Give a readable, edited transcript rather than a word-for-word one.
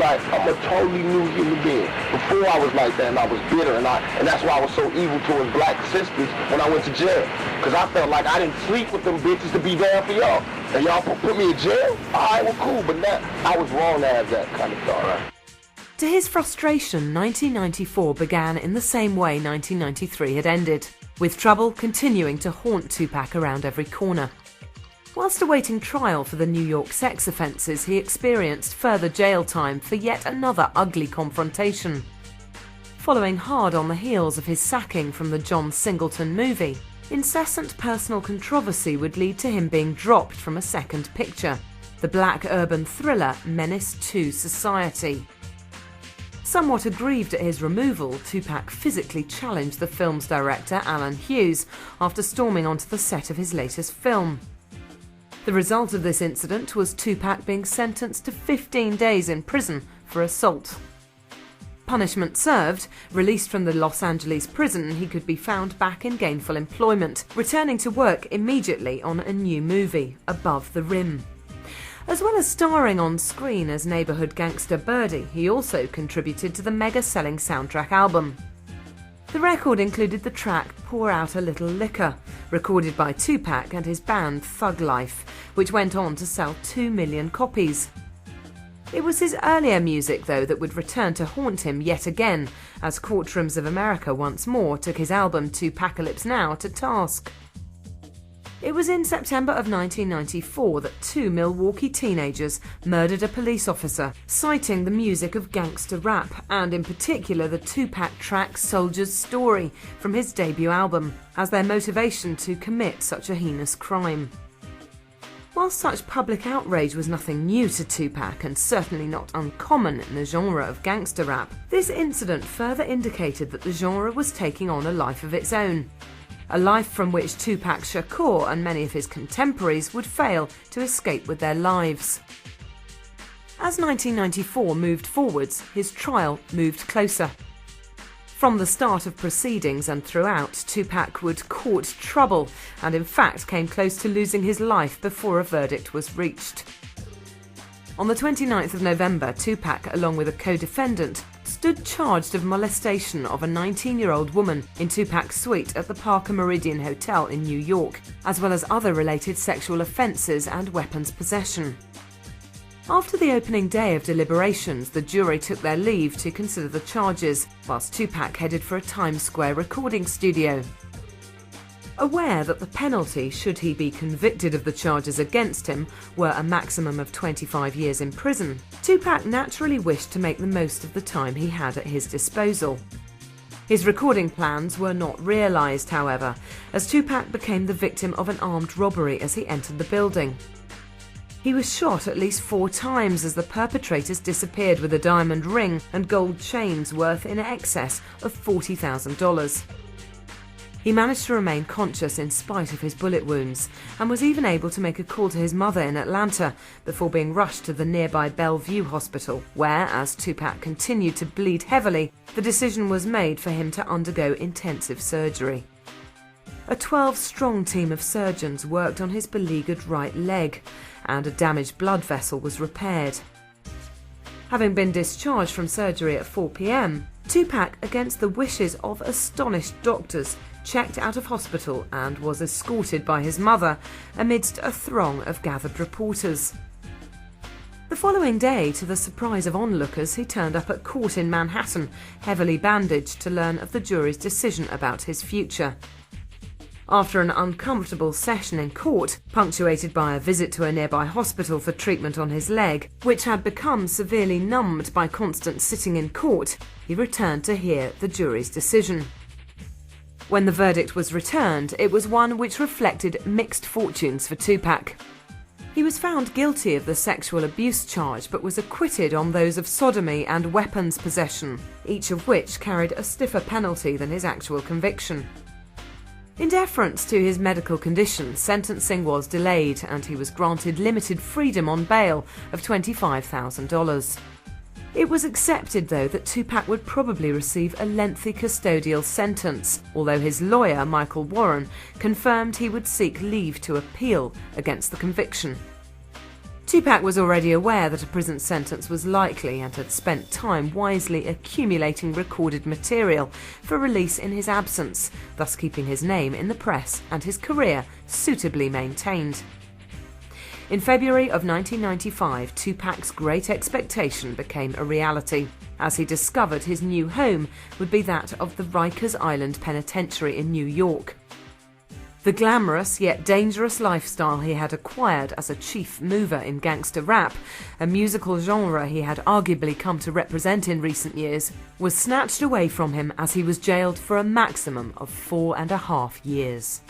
like I'm a totally new human being. Before I was like that, and I was bitter, and that's why I was so evil towards black sisters when I went to jail. Because I felt like I didn't sleep with them bitches to be there for y'all. And y'all put me in jail? All right, well, cool, but I was wrong to have that kind of thought. Right? To his frustration, 1994 began in the same way 1993 had ended, with trouble continuing to haunt Tupac around every corner. Whilst awaiting trial for the New York sex offences, he experienced further jail time for yet another ugly confrontation. Following hard on the heels of his sacking from the John Singleton movie, incessant personal controversy would lead to him being dropped from a second picture, the black urban thriller Menace to Society. Somewhat aggrieved at his removal, Tupac physically challenged the film's director, Alan Hughes, after storming onto the set of his latest film. The result of this incident was Tupac being sentenced to 15 days in prison for assault. Punishment served, released from the Los Angeles prison, he could be found back in gainful employment, returning to work immediately on a new movie, Above the Rim. As well as starring on screen as neighbourhood gangster Birdie, he also contributed to the mega-selling soundtrack album. The record included the track Pour Out a Little Liquor, recorded by Tupac and his band Thug Life, which went on to sell 2 million copies. It was his earlier music, though, that would return to haunt him yet again, as Courtrooms of America once more took his album Tupacalypse Now to task. It was in September of 1994 that 2 Milwaukee teenagers murdered a police officer, citing the music of gangster rap, and in particular the Tupac track Soldier's Story from his debut album, as their motivation to commit such a heinous crime. While such public outrage was nothing new to Tupac and certainly not uncommon in the genre of gangster rap, this incident further indicated that the genre was taking on a life of its own. A life from which Tupac Shakur and many of his contemporaries would fail to escape with their lives. As 1994 moved forwards, his trial moved closer. From the start of proceedings and throughout, Tupac would court trouble and in fact came close to losing his life before a verdict was reached. On the 29th of November, Tupac, along with a co-defendant, stood charged of molestation of a 19-year-old woman in Tupac's suite at the Parker Meridian Hotel in New York, as well as other related sexual offences and weapons possession. After the opening day of deliberations, the jury took their leave to consider the charges, whilst Tupac headed for a Times Square recording studio. Aware that the penalty, should he be convicted of the charges against him, were a maximum of 25 years in prison, Tupac naturally wished to make the most of the time he had at his disposal. His recording plans were not realised, however, as Tupac became the victim of an armed robbery as he entered the building. He was shot at least 4 times as the perpetrators disappeared with a diamond ring and gold chains worth in excess of $40,000. He managed to remain conscious in spite of his bullet wounds, and was even able to make a call to his mother in Atlanta before being rushed to the nearby Bellevue Hospital, where, as Tupac continued to bleed heavily, the decision was made for him to undergo intensive surgery. A 12-strong team of surgeons worked on his beleaguered right leg, and a damaged blood vessel was repaired. Having been discharged from surgery at 4 p.m, Tupac, against the wishes of astonished doctors, checked out of hospital and was escorted by his mother amidst a throng of gathered reporters. The following day, to the surprise of onlookers, he turned up at court in Manhattan, heavily bandaged, to learn of the jury's decision about his future. After an uncomfortable session in court, punctuated by a visit to a nearby hospital for treatment on his leg, which had become severely numbed by constant sitting in court, he returned to hear the jury's decision. When the verdict was returned, it was one which reflected mixed fortunes for Tupac. He was found guilty of the sexual abuse charge, but was acquitted on those of sodomy and weapons possession, each of which carried a stiffer penalty than his actual conviction. In deference to his medical condition, sentencing was delayed and he was granted limited freedom on bail of $25,000. It was accepted, though, that Tupac would probably receive a lengthy custodial sentence, although his lawyer, Michael Warren, confirmed he would seek leave to appeal against the conviction. Tupac was already aware that a prison sentence was likely and had spent time wisely accumulating recorded material for release in his absence, thus keeping his name in the press and his career suitably maintained. In February of 1995, Tupac's great expectation became a reality, as he discovered his new home would be that of the Rikers Island Penitentiary in New York. The glamorous yet dangerous lifestyle he had acquired as a chief mover in gangster rap, a musical genre he had arguably come to represent in recent years, was snatched away from him as he was jailed for a maximum of 4.5 years.